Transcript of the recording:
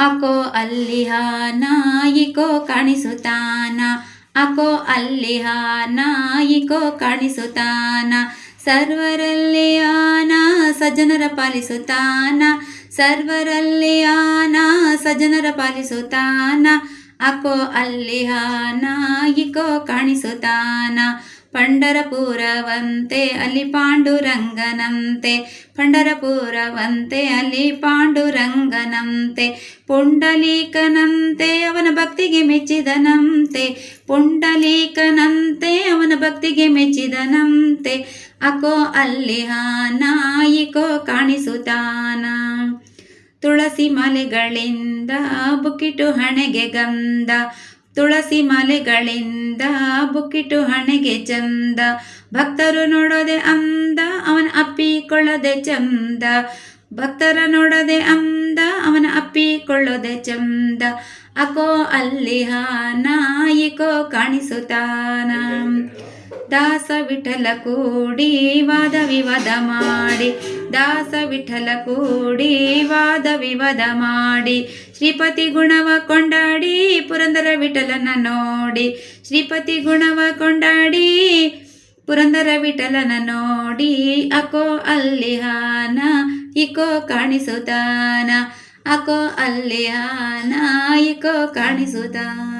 ಅಕೋ ಅಲ್ಲಿಹಾನ eco ಕಾಣಿಸುತ್ತಾನ, ಅಕೋ ಅಲ್ಲಿಹಾನ eco ಕಾಣಿಸುತ್ತಾನ. ಸರ್ವರಲ್ಲಿ ಆನ ಸಜ್ಜನರ ಪಾಲಿಸುತ್ತಾನ, ಸರ್ವರಲ್ಲಿ ಆನ ಸಜ್ಜನರ ಪಾಲಿಸುತ್ತಾನ. ಅಕೋ ಅಲ್ಲಿಹಾನ ಇಕೋ ಕಾಣಿಸುತ್ತಾನ. ಪಂಡರಪುರವಂತೆ ಅಲ್ಲಿ ಪಾಂಡುರಂಗನಂತೆ, ಪಂಡರಪುರವಂತೆ ಅಲ್ಲಿ ಪಾಂಡುರಂಗನಂತೆ. ಪುಂಡಲೀಕನಂತೆ ಅವನ ಭಕ್ತಿಗೆ ಮೆಚ್ಚಿದನಂತೆ, ಪುಂಡಲೀಕನಂತೆ ಅವನ ಭಕ್ತಿಗೆ ಮೆಚ್ಚಿದನಂತೆ. ಅಕೋ ಅಲ್ಲಿಹಾನ ಇಕೋ ಕಾಣಿಸುತ್ತಾನ. ತುಳಸಿ ಮಾಲೆಗಳಿಂದ ಬುಕ್ಕಿಟು ಹಣೆಗೆ ಗಂಧ, ತುಳಸಿ ಮಾಲೆಗಳಿಂದ ಬುಕ್ಕಿಟು ಹಣೆಗೆ ಚಂದ. ಭಕ್ತರು ನೋಡೋದೆ ಅಂದ ಅವನ ಅಪ್ಪಿಕೊಳ್ಳದೆ ಚಂದ, ಭಕ್ತರ ನೋಡದೆ ಅಂದ ಅವನ ಅಪ್ಪಿಕೊಳ್ಳೋದೆ ಚಂದ. ಅಕೋ ಅಲ್ಲಿಹಾನ ಇಕೋ ಕಾಣಿಸುತ್ತಾನ. ದಾಸ ವಿಠಲ ಕೂಡಿ ವಾದ ವಿವಾದ ಮಾಡಿ, ದಾಸ ವಿಠಲ ಕೂಡಿ ವಾದ ವಿವಾದ ಮಾಡಿ. ಶ್ರೀಪತಿ ಗುಣವ ಕೊಂಡಾಡಿ ಪುರಂದರ ವಿಠಲನ ನೋಡಿ, ಶ್ರೀಪತಿ ಗುಣವ ಕೊಂಡಾಡಿ ಪುರಂದರ ವಿಠಲನ ನೋಡಿ. ಅಕೋ ಅಲ್ಲಿಹಾನ ಇಕೋ ಕಾಣಿಸುತ್ತಾನ, ಅಕೋ ಅಲ್ಲಿಹಾನ ಇಕೋ ಕಾಣಿಸುತ್ತಾನ.